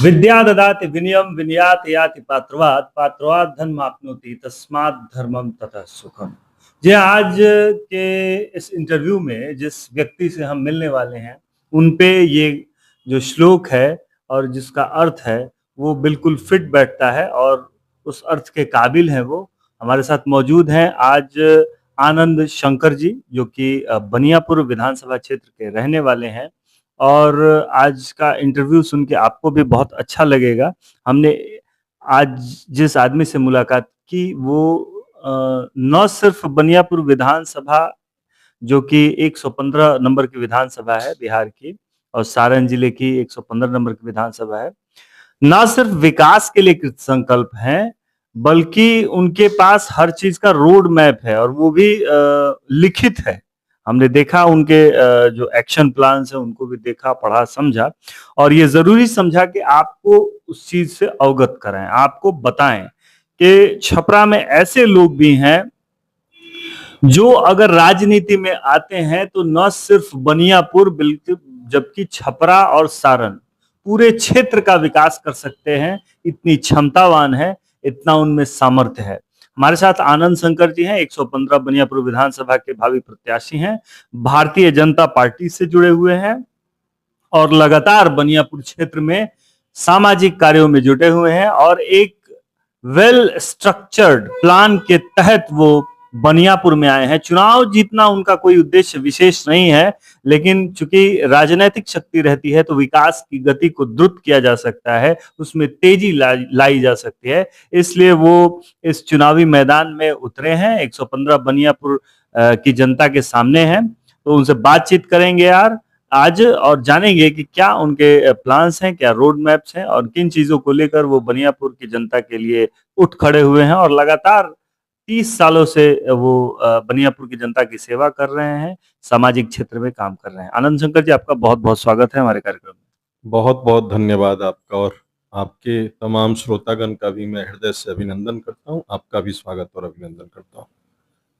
विद्या ददाति विनयम विनयात याति पात्रवाद पात्रवाद धर्म आपनोति तस्मात् धर्मम ततः सुखम। जी, आज के इस इंटरव्यू में जिस व्यक्ति से हम मिलने वाले हैं उन पे ये जो श्लोक है और जिसका अर्थ है वो बिल्कुल फिट बैठता है और उस अर्थ के काबिल है। वो हमारे साथ मौजूद हैं आज आनंद शंकर जी, जो कि बनियापुर विधानसभा क्षेत्र के रहने वाले हैं और आज का इंटरव्यू सुन के आपको भी बहुत अच्छा लगेगा। हमने आज जिस आदमी से मुलाकात की वो न सिर्फ बनियापुर विधानसभा, जो कि 115 नंबर की विधानसभा है बिहार की, और सारण जिले की 115 नंबर की विधानसभा है, ना सिर्फ विकास के लिए कृत संकल्प हैं, बल्कि उनके पास हर चीज का रोड मैप है और वो भी लिखित है। हमने देखा उनके जो एक्शन प्लान्स है उनको भी देखा, पढ़ा, समझा और ये जरूरी समझा कि आपको उस चीज से अवगत कराएं, आपको बताएं कि छपरा में ऐसे लोग भी हैं जो अगर राजनीति में आते हैं तो न सिर्फ बनियापुर बल्कि जबकि छपरा और सारण पूरे क्षेत्र का विकास कर सकते हैं। इतनी क्षमतावान है, इतना उनमें सामर्थ्य है। हमारे साथ आनंद शंकर जी हैं, 115 बनियापुर विधानसभा के भावी प्रत्याशी हैं, भारतीय जनता पार्टी से जुड़े हुए हैं और लगातार बनियापुर क्षेत्र में सामाजिक कार्यों में जुटे हुए हैं और एक वेल स्ट्रक्चर्ड प्लान के तहत वो बनियापुर में आए हैं। चुनाव जीतना उनका कोई उद्देश्य विशेष नहीं है, लेकिन चूंकि राजनीतिक शक्ति रहती है तो विकास की गति को द्रुत किया जा सकता है, उसमें तेजी लाई जा सकती है, इसलिए वो इस चुनावी मैदान में उतरे हैं। 115 बनियापुर की जनता के सामने हैं, तो उनसे बातचीत करेंगे यार आज और जानेंगे कि क्या उनके प्लान्स हैं, क्या रोड मैप्स हैं और किन चीजों को लेकर वो बनियापुर की जनता के लिए उठ खड़े हुए हैं और लगातार 30 सालों से वो बनियापुर की जनता की सेवा कर रहे हैं, सामाजिक क्षेत्र में काम कर रहे हैं। आनंद शंकर जी, आपका बहुत बहुत स्वागत है हमारे कार्यक्रम में। बहुत बहुत धन्यवाद आपका और आपके तमाम श्रोतागण का भी मैं हृदय से अभिनंदन करता हूं। आपका भी स्वागत और अभिनंदन करता हूं।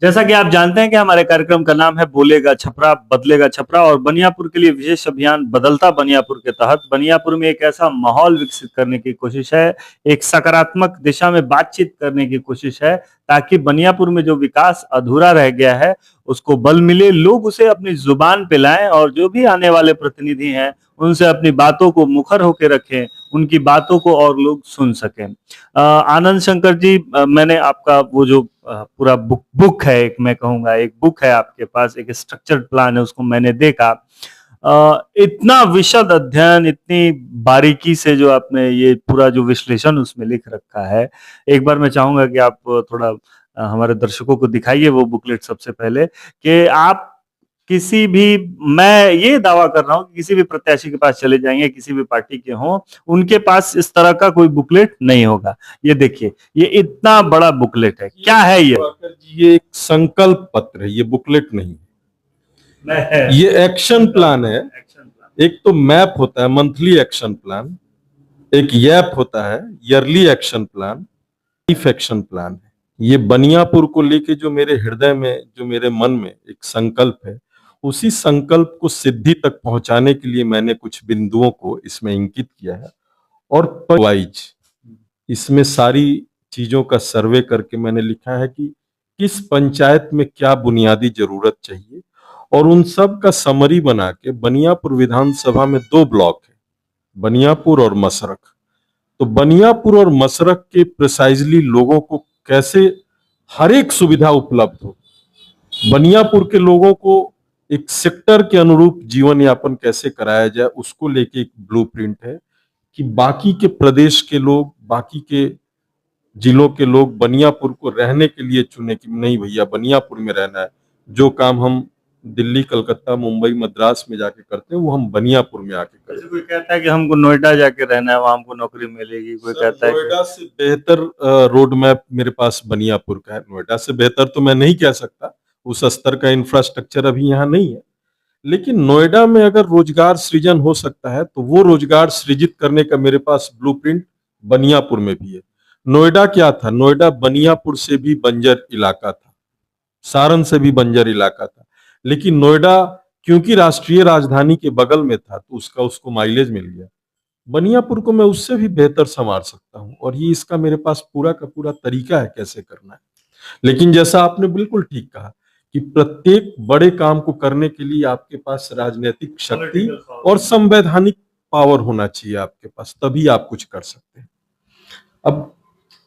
जैसा कि आप जानते हैं कि हमारे कार्यक्रम का नाम है बोलेगा छपरा बदलेगा छपरा और बनियापुर के लिए विशेष अभियान बदलता बनियापुर के तहत बनियापुर में एक ऐसा माहौल विकसित करने की कोशिश है, एक सकारात्मक दिशा में बातचीत करने की कोशिश है, ताकि बनियापुर में जो विकास अधूरा रह गया है उसको बल मिले, लोग उसे अपनी जुबान पे लाएं और जो भी आने वाले प्रतिनिधि हैं उनसे अपनी बातों को मुखर होकर रखें, उनकी बातों को और लोग सुन सकें। आनंद शंकर जी, मैंने आपका वो जो पूरा बुक है, एक मैं कहूँगा एक बुक है आपके पास, एक स्ट्रक्चर्ड प्लान है, उसको मैंने देखा। इतना विशद अध्ययन, इतनी बारीकी से जो आपने ये पूरा जो विश्लेषण उसमें लिख रखा है, एक बार मैं चाहूंगा कि आप थोड़ा हमारे दर्शकों को दिखाइए वो बुकलेट सबसे पहले, कि आप किसी भी, मैं ये दावा कर रहा हूं कि किसी भी प्रत्याशी के पास चले जाएंगे, किसी भी पार्टी के हों, उनके पास इस तरह का कोई बुकलेट नहीं होगा। ये देखिए, ये इतना बड़ा बुकलेट है, क्या है ये एक संकल्प पत्र है, ये बुकलेट नहीं है, ये एक्शन प्लान है। एक तो मैप होता है मंथली एक्शन प्लान, एक यैप होता है yearly action plan, life action plan है। ये बनियापुर को लेके जो मेरे हृदय में, जो मेरे मन में एक संकल्प है, उसी संकल्प को सिद्धि तक पहुंचाने के लिए मैंने कुछ बिंदुओं को इसमें इंकित किया है और वाइज इसमें सारी चीजों का सर्वे करके मैंने लिखा है कि किस पंचायत में क्या बुनियादी जरूरत चाहिए, और उन सब का समरी बना के बनियापुर विधानसभा में 2 ब्लॉक है, बनियापुर और मसरख। तो बनियापुर और मसरख के प्रिसाइजली लोगों को कैसे हर एक सुविधा उपलब्ध हो, बनियापुर के लोगों को एक सेक्टर के अनुरूप जीवन यापन कैसे कराया जाए, उसको लेके एक ब्लूप्रिंट है कि बाकी के प्रदेश के लोग, बाकी के जिलों के लोग बनियापुर को रहने के लिए चुने कि नहीं भैया बनियापुर में रहना है, जो काम हम दिल्ली, कलकत्ता, मुंबई, मद्रास में जाके करते हैं वो हम बनियापुर में आके करते हैं। कोई कहता है कि हमको नोएडा जाके रहना है, वहां हमको नौकरी मिलेगी, कोई कहता है नोएडा से बेहतर रोड मैप मेरे पास बनियापुर का है। नोएडा से बेहतर तो मैं नहीं कह सकता, उस स्तर का इंफ्रास्ट्रक्चर अभी यहाँ नहीं है, लेकिन नोएडा में अगर रोजगार सृजन हो सकता है तो वो रोजगार सृजित करने का मेरे पास ब्लूप्रिंट बनियापुर में भी है। नोएडा क्या था, नोएडा बनियापुर से भी बंजर इलाका था, सारण से भी बंजर इलाका था, लेकिन नोएडा क्योंकि राष्ट्रीय राजधानी के बगल में था तो उसको माइलेज मिल गया। बनियापुर को मैं उससे भी बेहतर संवार सकता हूं, और ये इसका मेरे पास पूरा का पूरा तरीका है कैसे करना है। लेकिन जैसा आपने बिल्कुल ठीक कहा कि प्रत्येक बड़े काम को करने के लिए आपके पास राजनीतिक शक्ति और संवैधानिक पावर होना चाहिए आपके पास, तभी आप कुछ कर सकते हैं। अब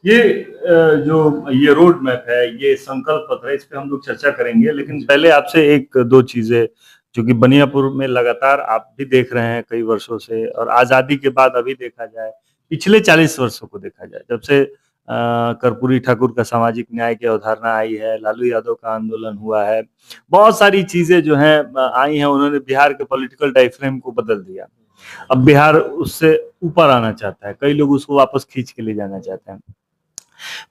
ये जो ये रोड मैप है, ये संकल्प पत्र है, इस पे हम लोग चर्चा करेंगे, लेकिन पहले आपसे एक दो चीजें, जो कि बनियापुर में लगातार आप भी देख रहे हैं कई वर्षों से, और आजादी के बाद अभी देखा जाए, पिछले 40 वर्षों को देखा जाए, जब से कर्पूरी ठाकुर का सामाजिक न्याय की अवधारणा आई है, लालू यादव का आंदोलन हुआ है, बहुत सारी चीजें जो हैं आई हैं, उन्होंने बिहार के पॉलिटिकल डायफ्रेम को बदल दिया। अब बिहार उससे ऊपर आना चाहता है, कई लोग उसको वापस खींच के ले जाना चाहते हैं।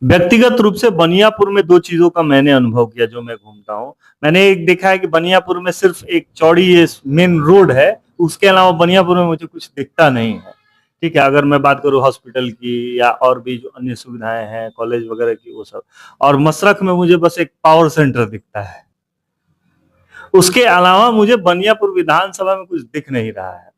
व्यक्तिगत रूप से बनियापुर में दो चीजों का मैंने अनुभव किया जो मैं घूमता हूँ। मैंने एक देखा है कि बनियापुर में सिर्फ एक चौड़ी ये मेन रोड है, उसके अलावा बनियापुर में मुझे कुछ दिखता नहीं है। ठीक है, अगर मैं बात करूँ हॉस्पिटल की या और भी जो अन्य सुविधाएं हैं, कॉलेज वगैरह की, वो सब। और मसरख में मुझे बस एक पावर सेंटर दिखता है, उसके अलावा मुझे बनियापुर विधानसभा में कुछ दिख नहीं रहा है।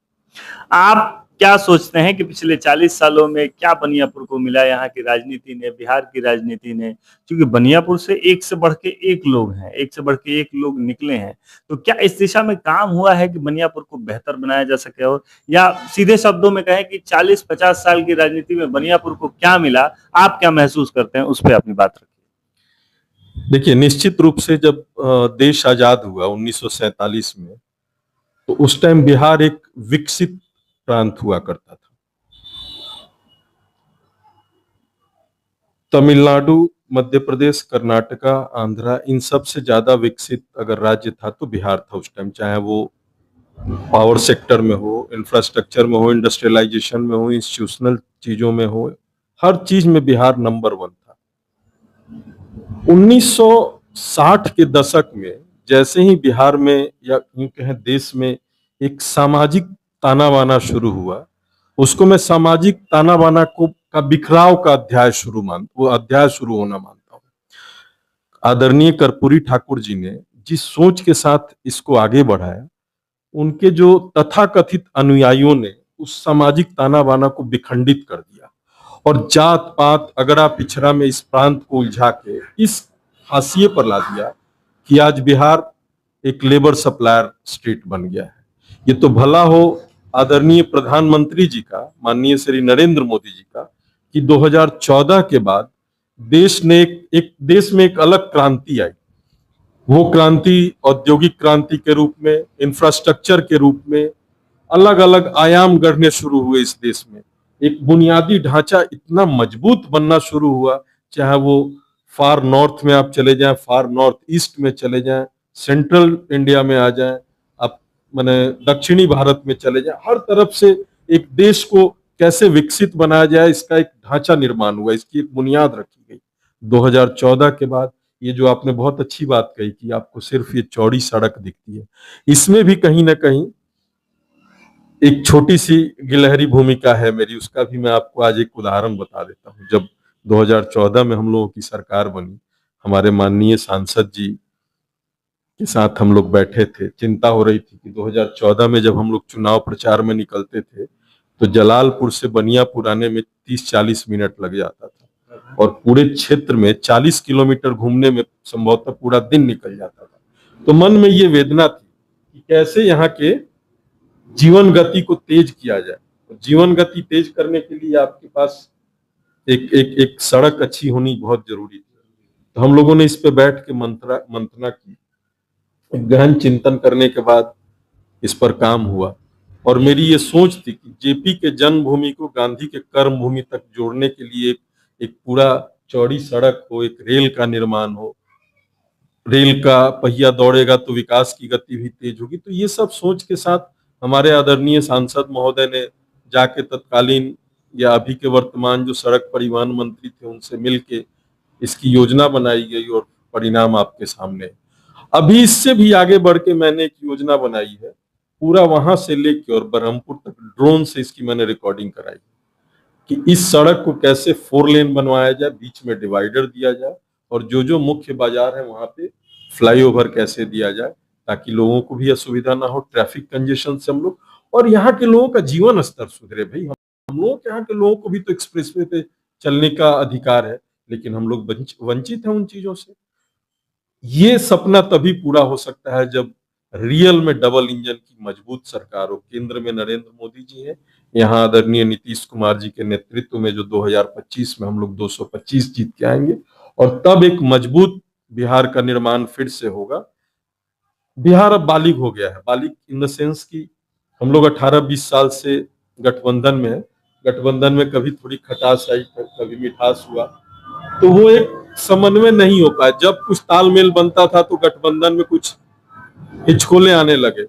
आप क्या सोचते हैं कि पिछले 40 सालों में क्या बनियापुर को मिला, यहाँ की राजनीति ने, बिहार की राजनीति ने? क्योंकि बनियापुर से एक से बढ़ के एक लोग हैं, एक से बढ़ के एक लोग निकले हैं, तो क्या इस दिशा में काम हुआ है कि बनियापुर को बेहतर बनाया जा सके? और या सीधे शब्दों में कहें कि 40-50 साल की राजनीति में बनियापुर को क्या मिला, आप क्या महसूस करते हैं, उस पर अपनी बात रखिए। देखिए, निश्चित रूप से जब देश आजाद हुआ 1947 में, तो उस टाइम बिहार एक विकसित प्रांत हुआ करता था। तमिलनाडु, मध्य प्रदेश, कर्नाटका, आंध्रा, इन सब से ज्यादा विकसित अगर राज्य था तो बिहार था उस टाइम, चाहे वो पावर सेक्टर में हो, इंफ्रास्ट्रक्चर में हो, इंडस्ट्रियलाइजेशन में हो, इंस्टीट्यूशनल चीजों में हो, हर चीज में बिहार नंबर 1 था। 1960 के दशक में जैसे ही बिहार में या यूं कहें देश में एक सामाजिक ताना बाना शुरू हुआ, उसको मैं सामाजिक ताना बाना को का बिखराव का अध्याय शुरू होना मानता हूँ। आदरणीय कर्पूरी ठाकुर जी ने जिस सोच के साथ इसको आगे बढ़ाया, उनके जो तथाकथित अनुयायियों ने उस सामाजिक ताना बाना को विखंडित कर दिया, और जात पात अगड़ा पिछड़ा में इस प्रांत को उलझा के इस हाशिए पर ला दिया कि आज बिहार एक लेबर सप्लायर स्टेट बन गया है। ये तो भला हो आदरणीय प्रधानमंत्री जी का, माननीय श्री नरेंद्र मोदी जी का, कि 2014 के बाद देश में एक अलग क्रांति आई। वो क्रांति औद्योगिक क्रांति के रूप में, इंफ्रास्ट्रक्चर के रूप में अलग अलग आयाम गढ़ने शुरू हुए इस देश में। एक बुनियादी ढांचा इतना मजबूत बनना शुरू हुआ, चाहे वो फार नॉर्थ में आप चले जाएं, फार नॉर्थ ईस्ट में चले जाएं, सेंट्रल इंडिया में आ जाएं, आप माने दक्षिणी भारत में चले जाएं, हर तरफ से एक देश को कैसे विकसित बनाया जाए इसका एक ढांचा निर्माण हुआ, इसकी एक बुनियाद रखी गई। 2014 के बाद ये जो आपने बहुत अच्छी बात कही कि आपको सिर्फ ये चौड़ी सड़क दिखती है, इसमें भी कहीं ना कहीं एक छोटी सी गिलहरी भूमिका है मेरी। उसका भी मैं आपको आज एक उदाहरण बता देता हूँ। जब 2014 में हम लोगों की सरकार बनी, हमारे माननीय सांसद जी के साथ हम लोग बैठे थे, चिंता हो रही थी कि 2014 में जब हम लोग चुनाव प्रचार में निकलते थे तो जलालपुर से बनियापुर आने में 30-40 मिनट लग जाता था, और पूरे क्षेत्र में 40 किलोमीटर घूमने में संभवतः पूरा दिन निकल जाता था। तो मन में ये वेदना थी कि कैसे यहाँ के जीवन गति को तेज किया जाए। जीवन गति तेज करने के लिए आपके पास एक सड़क अच्छी होनी बहुत जरूरी थी। तो हम लोगों ने इस पे बैठ के मंथना की, गहन चिंतन करने के बाद इस पर काम हुआ, और मेरी ये सोच थी कि जेपी के जन्मभूमि को गांधी के कर्मभूमि तक जोड़ने के लिए एक पूरा चौड़ी सड़क हो, एक रेल का निर्माण हो, रेल का पहिया दौड़ेगा तो विकास की गति भी तेज होगी। तो ये सब सोच के साथ हमारे आदरणीय सांसद महोदय ने जाके तत्कालीन या अभी के वर्तमान जो सड़क परिवहन मंत्री थे उनसे मिलके इसकी योजना बनाई गई, और परिणाम आपके सामने। अभी इससे भी आगे बढ़ के मैंने एक योजना बनाई है, पूरा वहां से लेके और बरहमपुर तक ड्रोन से इसकी मैंने रिकॉर्डिंग कराई कि इस सड़क को कैसे 4 लेन बनवाया जाए, बीच में डिवाइडर दिया जाए, और जो मुख्य बाजार है वहां पे फ्लाईओवर कैसे दिया जाए, ताकि लोगों को भी असुविधा ना हो, ट्रैफिक कंजेशन से हम लोग और यहाँ के लोगों का जीवन स्तर सुधरे। भाई हम लोग यहाँ के लोगों को भी तो एक्सप्रेसवे पे चलने का अधिकार है, लेकिन हम लोग वंचित हैं उन चीजों से। ये सपना तभी पूरा हो सकता है जब रियल में डबल इंजन की मजबूत सरकार हो। केंद्र में नरेंद्र मोदी जी है, यहाँ आदरणीय नीतीश कुमार जी के नेतृत्व में जो 2025 में हम लोग 225 जीत के आएंगे, और तब एक मजबूत बिहार का निर्माण फिर से होगा। बिहार अब बालिग हो गया है, बालिग इन द सेंस की हम लोग 18-20 साल से गठबंधन में है। गठबंधन में कभी थोड़ी खटास आई, कभी मिठास हुआ, तो वो एक समन्वय नहीं हो पाया। जब कुछ तालमेल बनता था तो गठबंधन में कुछ हिचकोले आने लगे।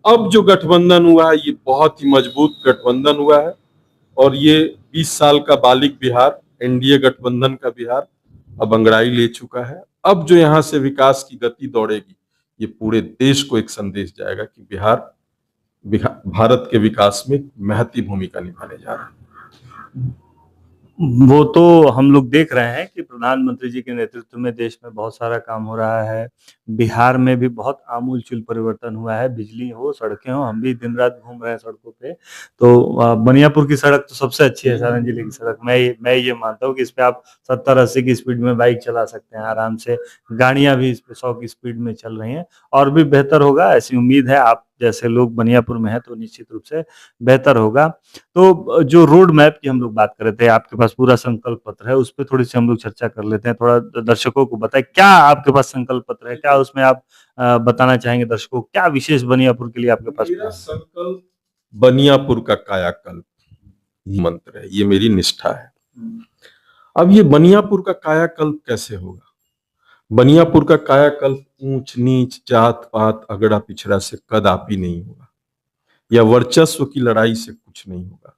अब जो गठबंधन हुआ है ये बहुत ही मजबूत गठबंधन हुआ है, और ये 20 साल का बालिग बिहार, एनडीए गठबंधन का बिहार अब अंगड़ाई ले चुका है। अब जो यहाँ से विकास की गति दौड़ेगी, ये पूरे देश को एक संदेश जाएगा कि बिहार भारत के विकास में महती भूमिका निभाने जा रहा है। वो तो हम लोग देख रहे हैं कि प्रधानमंत्री जी के नेतृत्व में देश में बहुत सारा काम हो रहा है। बिहार में भी बहुत आमूल-चूल परिवर्तन हुआ है, बिजली हो, सड़कें हो, हम भी दिन-रात घूम रहे हैं सड़कों पे। तो बनियापुर की सड़क तो सबसे अच्छी है, सारण जिले की सड़क। मैं ये मानता हूँ कि इस पे आप 70-80 की स्पीड में बाइक चला सकते हैं आराम से। गाड़ियाँ भी इस पे 100 की स्पीड में चल रही हैं, और भी बेहतर होगा, ऐसी उम्मीद है। आप जैसे लोग बनियापुर में हैं तो निश्चित रूप से बेहतर होगा। तो जो रोड मैप की हम लोग बात कर रहे थे, आपके पास पूरा संकल्प पत्र है, उस पे थोड़ी-सी हम लोग चर्चा कर लेते हैं। थोड़ा दर्शकों को बताएं, क्या आपके पास संकल्प पत्र है? क्या उसमें आप बताना चाहेंगे दर्शकों को? क्या विशेष बनियापुर के लिए आपके पास मेरा संकल्प बनियापुर का कायाकल्प मंत्र है, ये मेरी निष्ठा है। अब ये बनियापुर का कायाकल्प कैसे होगा? बनियापुर का कायाकल्प ऊंच नीच, जात पात, अगड़ा पिछड़ा से कदापि नहीं होगा, या वर्चस्व की लड़ाई से कुछ नहीं होगा।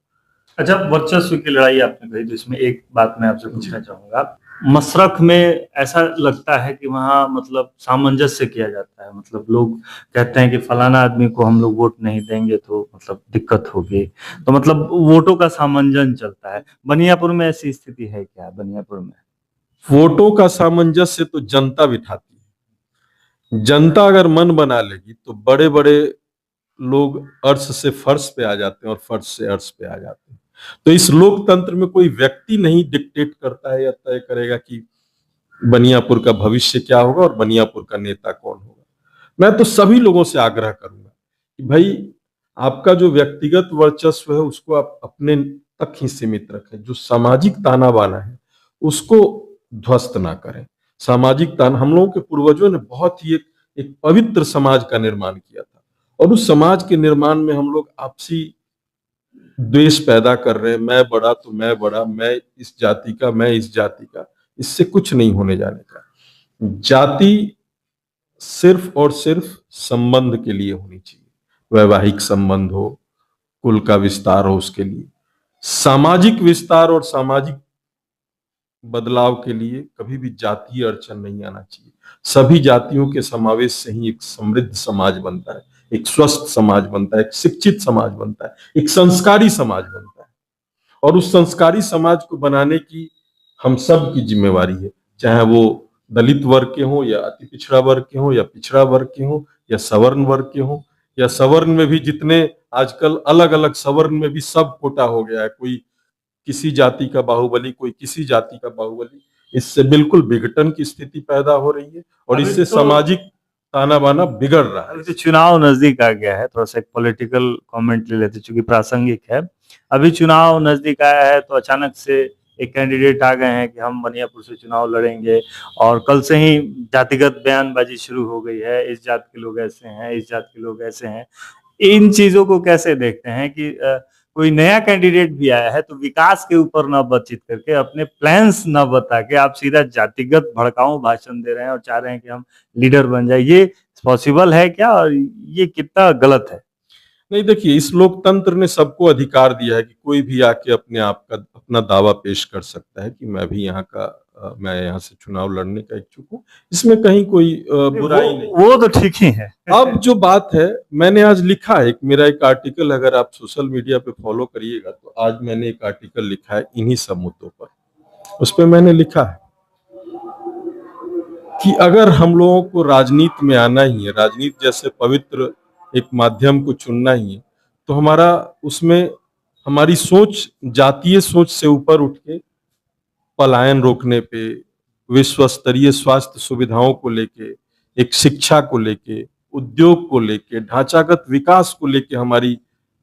अच्छा, वर्चस्व की लड़ाई आपने कही, तो इसमें एक बात मैं आपसे पूछना चाहूंगा। मशरख में ऐसा लगता है कि वहाँ मतलब सामंजस्य किया जाता है, मतलब लोग कहते हैं कि फलाना आदमी को हम लोग वोट नहीं देंगे तो मतलब दिक्कत होगी, तो मतलब वोटों का सामंजस्य चलता है। बनियापुर में ऐसी स्थिति है क्या? बनियापुर में वोटों का सामंजस्य तो जनता बिठाती है। जनता अगर मन बना लेगी तो बड़े बड़े लोग अर्श से फर्श पे आ जाते हैं और फर्श से अर्श पे आ जाते हैं। तो इस लोकतंत्र में कोई व्यक्ति नहीं डिक्टेट करता है या तय करेगा कि बनियापुर का भविष्य क्या होगा और बनियापुर का नेता कौन होगा। मैं तो सभी लोगों से आग्रह करूंगा कि भाई, आपका जो व्यक्तिगत वर्चस्व है उसको आप अपने तक ही सीमित रखें। जो सामाजिक ताना बाना है उसको ध्वस्त ना करें। सामाजिक ताना, हम लोगों के पूर्वजों ने बहुत ही एक पवित्र समाज का निर्माण किया था, और उस समाज के निर्माण में हम लोग आपसी द्वेष पैदा कर रहे हैं। मैं बड़ा तो मैं बड़ा, मैं इस जाति का, मैं इस जाति का। इससे कुछ नहीं होने जाने का। जाति सिर्फ और सिर्फ संबंध के लिए होनी चाहिए, वैवाहिक संबंध हो, कुल का विस्तार हो, उसके लिए। सामाजिक विस्तार और सामाजिक बदलाव के लिए कभी भी जातीय अड़चन नहीं आना चाहिए। सभी जातियों के समावेश से ही एक समृद्ध समाज बनता है, एक स्वस्थ समाज बनता है, एक शिक्षित समाज बनता है, एक संस्कारी समाज बनता है। और उस संस्कारी समाज को बनाने की हम सब की जिम्मेवारी है, चाहे वो दलित वर्ग के हों, या अति पिछड़ा वर्ग के हों, या पिछड़ा वर्ग के हों, या सवर्ण वर्ग के हों, या सवर्ण में भी जितने आजकल अलग अलग सवर्ण में भी सब कोटा हो गया है। कोई किसी जाति का बाहुबली, कोई किसी जाति का बाहुबली। इससे बिल्कुल विघटन की स्थिति पैदा हो रही है, और इससे सामाजिक ताना बाना बिगड़ रहा है। अभी तो चुनाव नजदीक आ गया है, थोड़ा सा एक पॉलिटिकल कमेंट ले लेते चूंकि प्रासंगिक है। अभी चुनाव नजदीक आया है तो अचानक से एक कैंडिडेट आ गए हैं कि हम बनियापुर से चुनाव लड़ेंगे, और कल से ही जातिगत बयानबाजी शुरू हो गई है। इस जात के लोग ऐसे हैं, इस जात के लोग ऐसे हैं। इन चीजों को कैसे देखते हैं कि कोई नया कैंडिडेट भी आया है तो विकास के ऊपर न बातचीत करके, अपने प्लान्स न बता के आप सीधा जातिगत भड़काऊ भाषण दे रहे हैं और चाह रहे हैं कि हम लीडर बन जाए। ये पॉसिबल है क्या, और ये कितना गलत है? नहीं, देखिए, इस लोकतंत्र ने सबको अधिकार दिया है कि कोई भी आके अपने आप का अपना दावा पेश कर सकता है कि मैं भी यहाँ का, मैं यहाँ से चुनाव लड़ने का इच्छुक हूँ। इसमें कहीं कोई बुराई नहीं। वो तो ठीक ही है। अब जो बात है, मैंने आज लिखा है, मेरा एक आर्टिकल, अगर आप सोशल मीडिया पे फॉलो करिएगा तो आज मैंने एक आर्टिकल लिखा है इन्हीं सब मुद्दों पर। उस पर मैंने लिखा है कि अगर हम लोगों को राजनीति में आना ही है, राजनीति जैसे पवित्र एक माध्यम को चुनना ही है, तो हमारा उसमें हमारी सोच जातीय सोच से ऊपर उठ के पलायन रोकने पे, विश्व स्तरीय स्वास्थ्य सुविधाओं को लेके, एक शिक्षा को लेके, उद्योग को लेके, ढांचागत विकास को लेके हमारी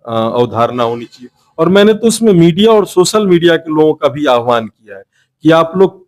अवधारणा होनी चाहिए। और मैंने तो उसमें मीडिया और सोशल मीडिया के लोगों का भी आह्वान किया है कि आप लोग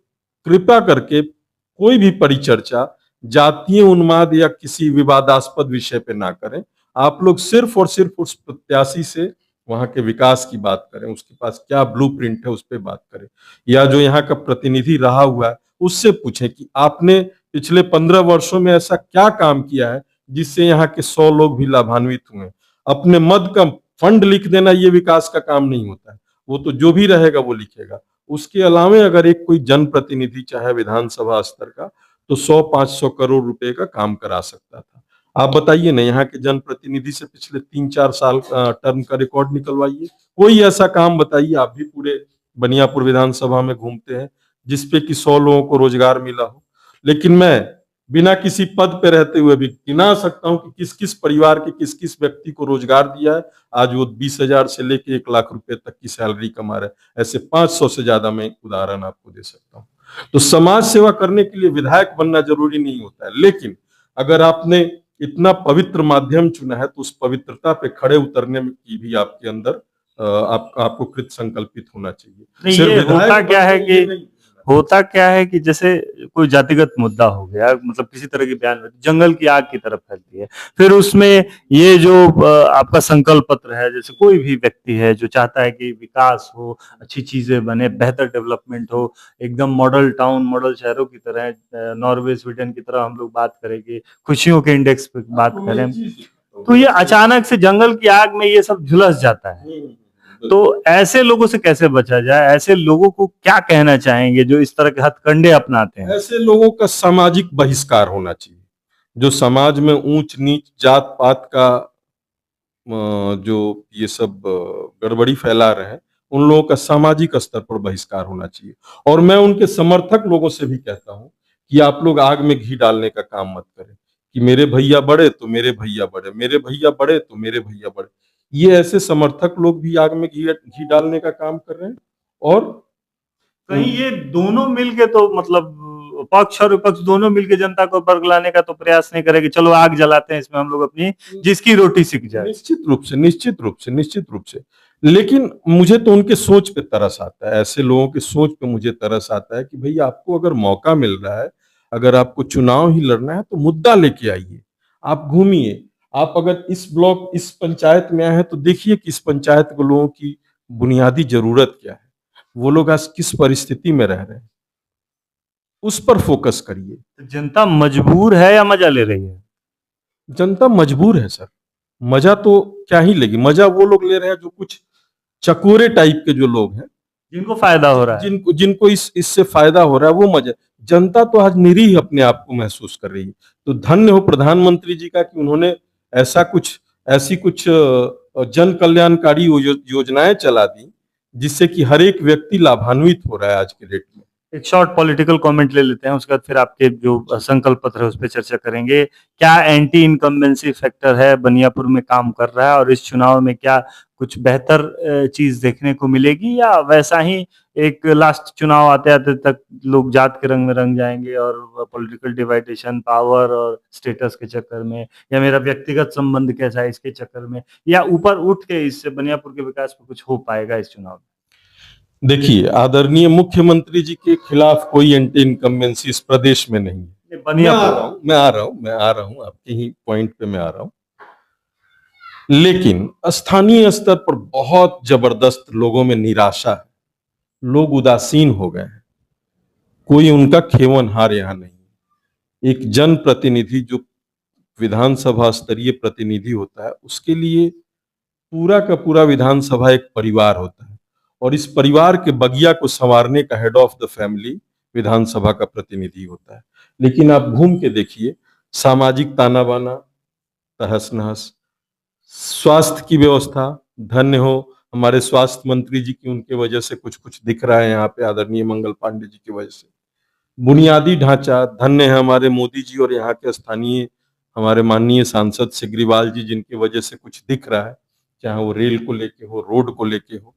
कृपया करके कोई भी परिचर्चा जातीय उन्माद या किसी विवादास्पद विषय पे ना करें। आप लोग सिर्फ और सिर्फ उस प्रत्याशी से वहां के विकास की बात करें, उसके पास क्या ब्लूप्रिंट है उस पर बात करें, या जो यहाँ का प्रतिनिधि रहा हुआ है उससे पूछें कि आपने पिछले 15 वर्षों में ऐसा क्या काम किया है जिससे यहाँ के 100 लोग भी लाभान्वित हुए। अपने मद का फंड लिख देना ये विकास का काम नहीं होता है, वो तो जो भी रहेगा वो लिखेगा। उसके अलावा अगर एक कोई जनप्रतिनिधि चाहे विधानसभा स्तर का, तो 100-500 करोड़ रुपए का काम करा सकता था। आप बताइए ना, यहाँ के जनप्रतिनिधि से पिछले 3-4 साल टर्म का रिकॉर्ड निकलवाइए, कोई ऐसा काम बताइए। आप भी पूरे बनियापुर विधानसभा में घूमते हैं जिसपे कि 100 लोगों को रोजगार मिला हो। लेकिन मैं बिना किसी पद पे रहते हुए भी गिना सकता हूं कि किस किस परिवार के किस किस व्यक्ति को रोजगार दिया है। आज वो 20,000 से लेके 1 लाख रुपए तक की सैलरी कमा रहे हैं। ऐसे 500 से ज्यादा मैं उदाहरण आपको दे सकता हूँ। तो समाज सेवा करने के लिए विधायक बनना जरूरी नहीं होता है, लेकिन अगर आपने इतना पवित्र माध्यम चुना है तो उस पवित्रता पे खड़े उतरने की भी आपके अंदर आपको कृत संकल्पित होना चाहिए। नहीं, ये होता क्या है कि जैसे कोई जातिगत मुद्दा हो गया, मतलब किसी तरह की बयान जंगल की आग की तरफ फैलती है, फिर उसमें ये जो आपका संकल्प पत्र है, जैसे कोई भी व्यक्ति है जो चाहता है कि विकास हो, अच्छी चीजें बने, बेहतर डेवलपमेंट हो, एकदम मॉडल टाउन, मॉडल शहरों की तरह, नॉर्वे स्वीडन की तरह हम लोग बात करेंगे, खुशियों के इंडेक्स पे बात करें, तो ये अचानक से जंगल की आग में ये सब झुलस जाता है। तो ऐसे लोगों से कैसे बचा जाए? ऐसे लोगों को क्या कहना चाहेंगे जो इस तरह के हथकंडे अपनाते हैं? ऐसे लोगों का सामाजिक बहिष्कार होना चाहिए। जो समाज में ऊंच नीच जात पात का जो ये सब गड़बड़ी फैला रहे हैं, उन लोगों का सामाजिक स्तर पर बहिष्कार होना चाहिए। और मैं उनके समर्थक लोगों से भी कहता हूं कि आप लोग आग में घी डालने का काम मत करें कि मेरे भैया बड़े तो मेरे भैया बड़े, मेरे भैया बड़े तो मेरे भैया बड़े। ये ऐसे समर्थक लोग भी आग में घी डालने का काम कर रहे हैं। और कहीं ये दोनों मिलके तो मतलब पक्ष और विपक्ष दोनों मिलके जनता को बरगलाने का तो प्रयास नहीं करेगी, चलो आग जलाते हैं इसमें हम लोग अपनी जिसकी रोटी सिक जाए। निश्चित रूप से। लेकिन मुझे तो उनके सोच पे तरस आता है, ऐसे लोगों के सोच पे मुझे तरस आता है कि भाई आपको अगर मौका मिल रहा है, अगर आपको चुनाव ही लड़ना है तो मुद्दा लेके आइए, आप घूमिए। आप अगर इस ब्लॉक इस पंचायत में आए हैं तो देखिए कि इस पंचायत के लोगों की बुनियादी जरूरत क्या है, वो लोग आज किस परिस्थिति में रह रहे हैं, उस पर फोकस करिए। तो जनता मजबूर है या मजा ले रही है? जनता मजबूर है सर। मजा तो क्या ही लेगी, मजा वो लोग ले रहे हैं जो कुछ चकोरे टाइप के जो लोग हैं, जिनको फायदा हो रहा है, जिनको इससे फायदा हो रहा है, वो मजा। जनता तो आज निरीह अपने आप को महसूस कर रही है। तो धन्य हो प्रधानमंत्री जी का कि उन्होंने ऐसी कुछ जन कल्याणकारी योजनाएं चला दी जिससे कि हर एक व्यक्ति लाभान्वित हो रहा है आज के डेट में। एक शॉर्ट पॉलिटिकल कमेंट ले लेते हैं, उसके बाद फिर आपके जो संकल्प पत्र है उस पर चर्चा करेंगे। क्या एंटी इनकम्बेंसी फैक्टर है बनियापुर में काम कर रहा है, और इस चुनाव में क्या कुछ बेहतर चीज देखने को मिलेगी, या वैसा ही एक लास्ट चुनाव आते आते तक लोग जात के रंग में रंग जाएंगे और पॉलिटिकल डिवाइडेशन, पावर और स्टेटस के चक्कर में, या मेरा व्यक्तिगत संबंध कैसा है इसके चक्कर में, या ऊपर उठ के इससे बनियापुर के विकास पर कुछ हो पाएगा इस चुनाव में? देखिए, आदरणीय मुख्यमंत्री जी के खिलाफ कोई एंटी इनकम्बेंसी इस प्रदेश में नहीं है। मैं आ रहा हूं आपके ही पॉइंट पे मैं आ रहा हूं। लेकिन स्थानीय स्तर पर बहुत जबरदस्त लोगों में निराशा है, लोग उदासीन हो गए हैं, कोई उनका खेवनहार यहाँ नहीं। एक जनप्रतिनिधि जो विधानसभा स्तरीय प्रतिनिधि होता है, उसके लिए पूरा का पूरा विधानसभा एक परिवार होता है, और इस परिवार के बगिया को संवारने का हेड ऑफ द फैमिली विधानसभा का प्रतिनिधि होता है। लेकिन आप घूम के देखिए, सामाजिक ताना बाना तहस नहस, स्वास्थ्य की व्यवस्था, धन्य हो हमारे स्वास्थ्य मंत्री जी की, उनके वजह से कुछ कुछ दिख रहा है यहाँ पे, आदरणीय मंगल पांडे जी की वजह से। बुनियादी ढांचा, धन्य है हमारे मोदी जी और यहाँ के स्थानीय हमारे माननीय सांसद सिग्रीवाल जी, जिनकी वजह से कुछ दिख रहा है, चाहे वो रेल को लेके हो, रोड को लेके हो।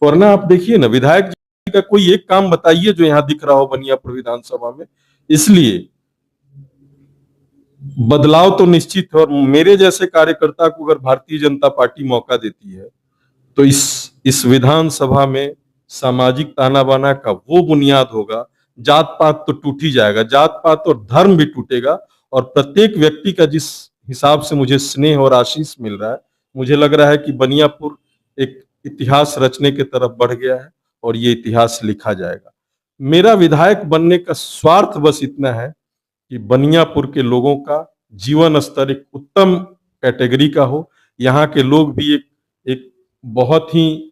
वरना आप देखिए ना, विधायक जी का कोई एक काम बताइए जो यहाँ दिख रहा हो बनियापुर विधानसभा में। इसलिए बदलाव तो निश्चित है, और मेरे जैसे कार्यकर्ता को अगर भारतीय जनता पार्टी मौका देती है तो इस विधानसभा में सामाजिक ताना बाना का वो बुनियाद होगा। जात पात तो टूट ही जाएगा, जात पात और धर्म भी टूटेगा, और प्रत्येक व्यक्ति का जिस हिसाब से मुझे स्नेह और आशीष मिल रहा है, मुझे लग रहा है कि बनियापुर एक इतिहास रचने की तरफ बढ़ गया है और ये इतिहास लिखा जाएगा। मेरा विधायक बनने का स्वार्थ बस इतना है कि बनियापुर के लोगों का जीवन स्तर एक उत्तम कैटेगरी का हो, यहाँ के लोग भी एक बहुत ही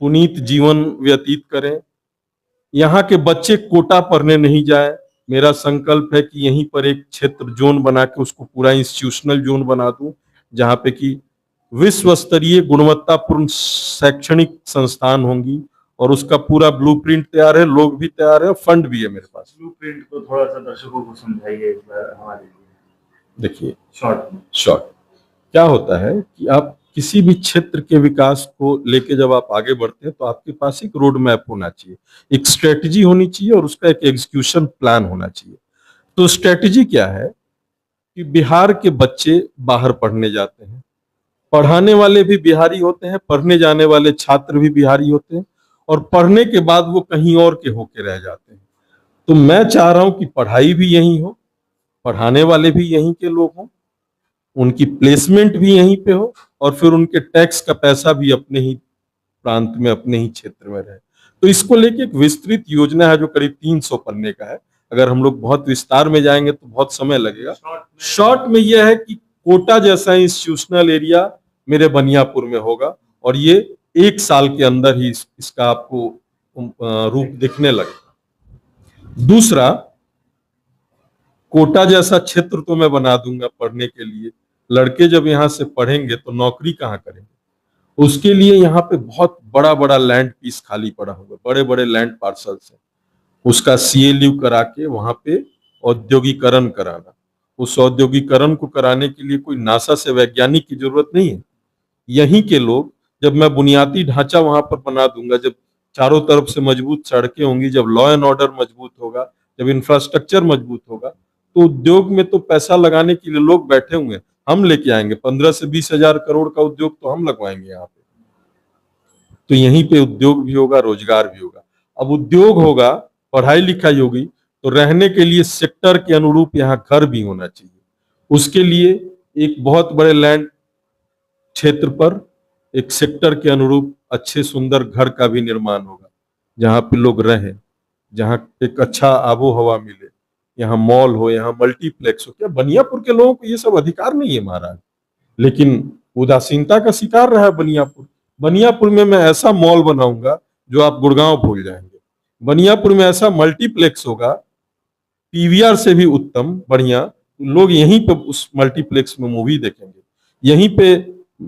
पुनीत जीवन व्यतीत करें, यहाँ के बच्चे कोटा पढ़ने नहीं जाए। मेरा संकल्प है कि यहीं पर एक क्षेत्र जोन बना के उसको पूरा इंस्टीट्यूशनल जोन बना दूं, जहां पे कि विश्व स्तरीय गुणवत्तापूर्ण शैक्षणिक संस्थान होंगी, और उसका पूरा ब्लूप्रिंट तैयार है, लोग भी तैयार है, फंड भी है मेरे पास। ब्लूप्रिंट को थोड़ा सा दर्शकों को समझाइए इस बार हमारे लिए। देखिए, शॉर्ट क्या होता है कि आप किसी भी क्षेत्र के विकास को लेके जब आप आगे बढ़ते हैं तो आपके पास एक रोड मैप होना चाहिए, एक स्ट्रेटजी होनी चाहिए, और उसका एक एग्जीक्यूशन प्लान होना चाहिए। तो स्ट्रेटजी क्या है कि बिहार के बच्चे बाहर पढ़ने जाते हैं, पढ़ाने वाले भी बिहारी होते हैं, पढ़ने जाने वाले छात्र भी बिहारी होते हैं, और पढ़ने के बाद वो कहीं और के होके रह जाते हैं। तो मैं चाह रहा हूं कि पढ़ाई भी यहीं हो, पढ़ाने वाले भी यहीं के लोग हों, उनकी प्लेसमेंट भी यहीं पे हो, और फिर उनके टैक्स का पैसा भी अपने ही प्रांत में, अपने ही क्षेत्र में रहे। तो इसको लेके एक विस्तृत योजना है जो करीब 300 पन्ने का है। अगर हम लोग बहुत विस्तार में जाएंगे तो बहुत समय लगेगा। शॉर्ट में यह है कि कोटा जैसा इंस्टीट्यूशनल एरिया मेरे बनियापुर में होगा, और ये 1 साल के अंदर ही इसका आपको रूप दिखने लगेगा। दूसरा, कोटा जैसा क्षेत्र तो मैं बना दूंगा पढ़ने के लिए। लड़के जब यहाँ से पढ़ेंगे तो नौकरी कहाँ करेंगे? उसके लिए यहाँ पे बहुत बड़ा बड़ा लैंड पीस खाली पड़ा हुआ, बड़े बड़े लैंड पार्सल्स हैं। उसका CLU करा के वहां पे औद्योगिकरण कराना। उस औद्योगिकरण को कराने के लिए कोई नासा से वैज्ञानिक की जरूरत नहीं है। यहीं के लोग, जब मैं बुनियादी ढांचा वहां पर बना दूंगा, जब चारों तरफ से मजबूत सड़कें होंगी, जब लॉ एंड ऑर्डर मजबूत होगा, जब इंफ्रास्ट्रक्चर मजबूत होगा, तो उद्योग में तो पैसा लगाने के लिए लोग बैठे हुए हैं। हम लेके आएंगे 15 से 20 हजार करोड़ का उद्योग तो हम लगवाएंगे यहाँ पे। तो यहीं पे उद्योग भी होगा, रोजगार भी होगा। अब उद्योग होगा, पढ़ाई लिखाई होगी, तो रहने के लिए सेक्टर के अनुरूप यहाँ घर भी होना चाहिए। उसके लिए एक बहुत बड़े लैंड क्षेत्र पर एक सेक्टर के अनुरूप अच्छे सुंदर घर का भी निर्माण होगा, जहाँ पे लोग रहें, जहाँ एक अच्छा आबो हवा मिले, यहाँ मॉल हो, यहाँ मल्टीप्लेक्स हो। क्या बनियापुर के लोगों को ये सब अधिकार नहीं है महाराज? लेकिन उदासीनता का शिकार रहा है बनियापुर। बनियापुर में मैं ऐसा मॉल बनाऊंगा जो आप गुड़गांव भूल जाएंगे। बनियापुर में ऐसा मल्टीप्लेक्स होगा, PVR से भी उत्तम, बढ़िया। लोग यहीं पे उस मल्टीप्लेक्स में मूवी देखेंगे, यहीं पे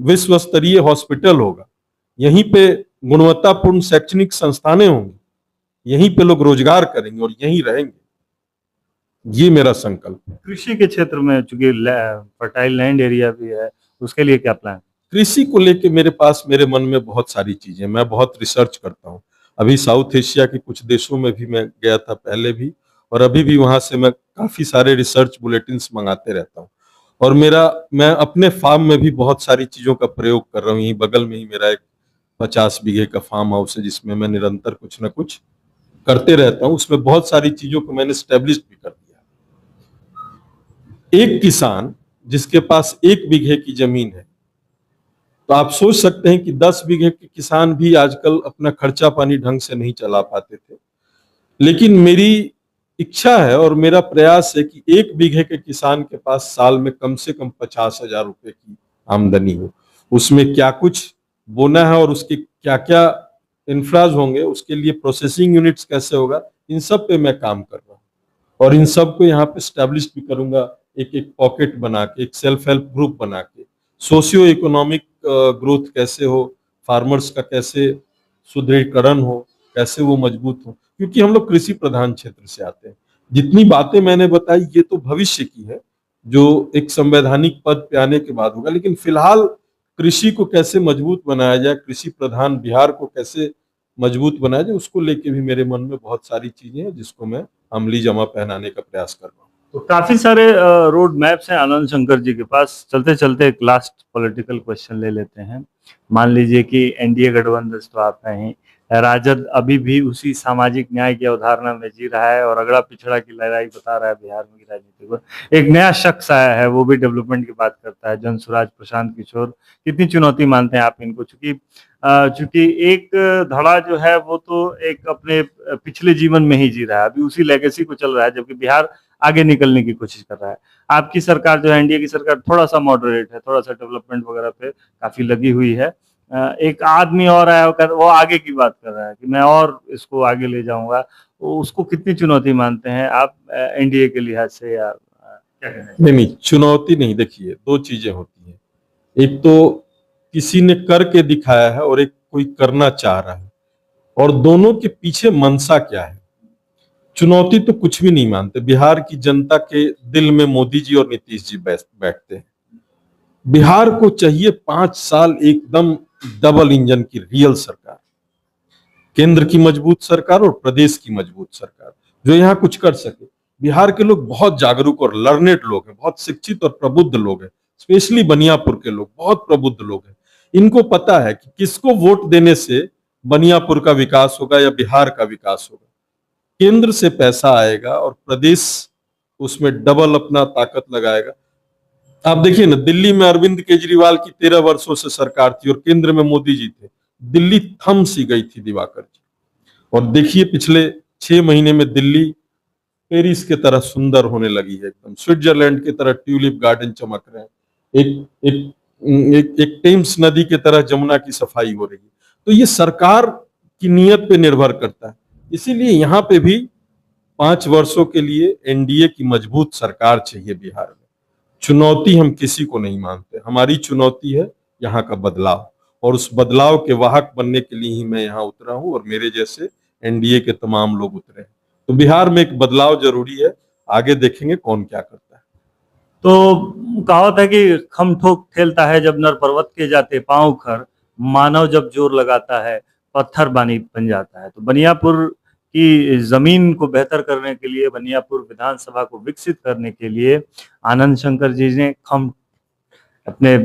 विश्व स्तरीय हॉस्पिटल होगा, यहीं पे गुणवत्तापूर्ण शैक्षणिक संस्थानें होंगी, यहीं पे लोग रोजगार करेंगे और यहीं रहेंगे। ये मेरा संकल्प है। कृषि के क्षेत्र में चूंकि फर्टाइल लैंड एरिया भी है, उसके लिए क्या प्लान? कृषि को लेके मेरे पास, मेरे मन में बहुत सारी चीजें, मैं बहुत रिसर्च करता हूँ। अभी साउथ एशिया के कुछ देशों में भी मैं गया था पहले भी, और अभी भी वहां से मैं काफी सारे रिसर्च बुलेटिन मंगाते रहता हूँ। और मैं अपने फार्म में भी बहुत सारी चीजों का प्रयोग कर रहा हूँ। यहीं बगल में ही मेरा एक 50 बीघे का फार्म हाउस है, जिसमें मैं निरंतर कुछ ना कुछ करते रहता हूँ। उसमें बहुत सारी चीजों को मैंने स्टेब्लिश भी कर दिया। एक किसान जिसके पास 1 बीघे की जमीन है, तो आप सोच सकते हैं कि 10 बीघे के किसान भी आजकल अपना खर्चा पानी ढंग से नहीं चला पाते थे। लेकिन मेरी इच्छा है और मेरा प्रयास है कि 1 बीघे के किसान के पास साल में कम से कम 50,000 रुपए की आमदनी हो। उसमें क्या कुछ बोना है और उसके क्या क्या इंफ्राज होंगे, उसके लिए प्रोसेसिंग यूनिट्स कैसे होगा, इन सब पे मैं काम कर रहा हूँ। और इन सब को यहाँ पे स्टैब्लिश भी करूंगा, एक एक पॉकेट बना के, एक सेल्फ हेल्प ग्रुप बना के। सोशियो इकोनॉमिक ग्रोथ कैसे हो, फार्मर्स का कैसे सुदृढ़ीकरण हो, कैसे वो मजबूत हो, क्योंकि हम लोग कृषि प्रधान क्षेत्र से आते हैं। जितनी बातें मैंने बताई ये तो भविष्य की है, जो एक संवैधानिक पद पे आने के बाद होगा। लेकिन फिलहाल कृषि को कैसे मजबूत बनाया जाए, कृषि प्रधान बिहार को कैसे मजबूत बनाया जाए, उसको लेके भी मेरे मन में बहुत सारी चीजें हैं जिसको मैं अमली जमा पहनाने का प्रयास कर रहा हूँ। तो काफी सारे रोड मैप्स हैं आनंद शंकर जी के पास। चलते चलते एक लास्ट पॉलिटिकल क्वेश्चन ले लेते हैं। मान लीजिए कि एनडीए गठबंधन तो आप हैं ही, राजद अभी भी उसी सामाजिक न्याय की अवधारणा में जी रहा है और अगड़ा पिछड़ा की लड़ाई बता रहा है बिहार में की राजनीति को। एक नया शख्स आया है, वो भी डेवलपमेंट की बात करता है, जनसुराज प्रशांत किशोर। कितनी चुनौती मानते हैं आप इनको? चूंकि एक धड़ा जो है वो तो एक अपने पिछले जीवन में ही जी रहा है, अभी उसी लेगेसी को चल रहा है, जबकि बिहार आगे निकलने की कोशिश कर रहा है। आपकी सरकार जो है, एनडीए की सरकार, थोड़ा सा मॉडरेट है, थोड़ा सा डेवलपमेंट वगैरह पे काफी लगी हुई है। एक आदमी और आया, वो आगे की बात कर रहा है कि मैं और इसको आगे ले जाऊंगा। तो उसको कितनी चुनौती मानते हैं आप एनडीए के लिहाज से, या क्या कहना है? नहीं, चुनौती नहीं। देखिए, दो चीजें होती हैं, एक तो किसी ने करके दिखाया है और एक कोई करना चाह रहा है, और दोनों के पीछे मंशा क्या है। चुनौती तो कुछ भी नहीं मानते। बिहार की जनता के दिल में मोदी जी और नीतीश जी बैठते हैं। बिहार को चाहिए 5 साल एकदम डबल इंजन की रियल सरकार, केंद्र की मजबूत सरकार और प्रदेश की मजबूत सरकार, जो यहाँ कुछ कर सके। बिहार के लोग बहुत जागरूक और लर्नेड लोग हैं, बहुत शिक्षित और प्रबुद्ध लोग हैं, स्पेशली बनियापुर के लोग बहुत प्रबुद्ध लोग हैं। इनको पता है कि किसको वोट देने से बनियापुर का विकास होगा या बिहार का विकास होगा। केंद्र से पैसा आएगा और प्रदेश उसमें डबल अपना ताकत लगाएगा। आप देखिए ना, दिल्ली में अरविंद केजरीवाल की 13 वर्षों से सरकार थी और केंद्र में मोदी जी थे। दिल्ली थम सी गई थी दिवाकर जी, और देखिए पिछले 6 महीने में दिल्ली पेरिस के तरह सुंदर होने लगी है, एकदम स्विट्जरलैंड की तरह ट्यूलिप गार्डन चमक रहे हैं। एक टेम्स नदी की तरह जमुना की सफाई हो रही है। तो ये सरकार की नीयत पे निर्भर करता है। इसीलिए यहाँ पे भी 5 वर्षों के लिए एनडीए की मजबूत सरकार चाहिए बिहार में। चुनौती हम किसी को नहीं मानते, हमारी चुनौती है यहाँ का बदलाव, और उस बदलाव के वाहक बनने के लिए ही मैं यहाँ उतरा हूँ और मेरे जैसे एनडीए के तमाम लोग उतरे हैं। तो बिहार में एक बदलाव जरूरी है, आगे देखेंगे कौन क्या करता है। तो कहावत है कि खम ठोक ठेलता है जब नर पर्वत के जाते पांव खर, मानव जब जोर लगाता है पत्थर बानी बन जाता है। तो बनियापुर की जमीन को बेहतर करने के लिए, बनियापुर विधानसभा को विकसित करने के लिए आनंद शंकर जी ने खम अपने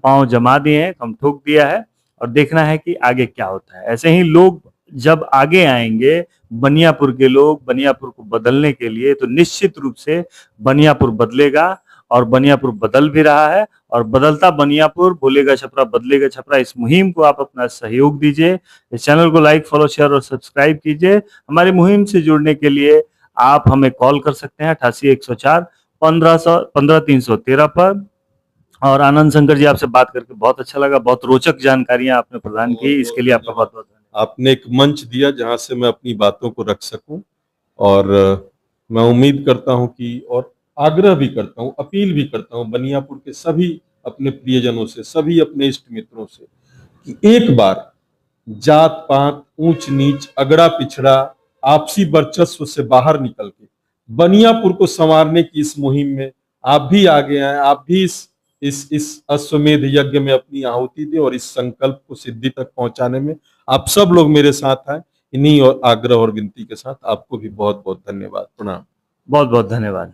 पांव जमा दिए हैं, खम ठोक दिया है, और देखना है कि आगे क्या होता है। ऐसे ही लोग जब आगे आएंगे, बनियापुर के लोग बनियापुर को बदलने के लिए, तो निश्चित रूप से बनियापुर बदलेगा, और बनियापुर बदल भी रहा है। और बदलता बनियापुर, बोलेगा छपरा बदलेगा छपरा, इस मुहिम को आप अपना सहयोग दीजिए। इस चैनल को लाइक, फॉलो, शेयर और सब्सक्राइब कीजिए। हमारी मुहिम से जुड़ने के लिए आप हमें कॉल कर सकते हैं 88 104 15 313 पर। और आनंद शंकर जी, आपसे बात करके बहुत अच्छा लगा, बहुत रोचक जानकारियां आपने प्रदान की, इसके लिए आपका बहुत बहुत धन्यवाद। आपने एक मंच दिया जहां से मैं अपनी बातों को रख सकूं, और मैं उम्मीद करता हूं कि, और आग्रह भी करता हूं, अपील भी करता हूं बनियापुर के सभी अपने प्रियजनों से, सभी अपने इष्ट मित्रों से, कि एक बार जात पात, ऊंच नीच, अगड़ा पिछड़ा, आपसी वर्चस्व से बाहर निकल के बनियापुर को संवारने की इस मुहिम में आप भी आगे आए। आप भी इस अश्वमेध यज्ञ में अपनी आहुति दें, और इस संकल्प को सिद्धि तक पहुंचाने में आप सब लोग मेरे साथ आए। इन्हीं और आग्रह और विनती के साथ आपको भी बहुत बहुत धन्यवाद, प्रणाम। बहुत बहुत धन्यवाद।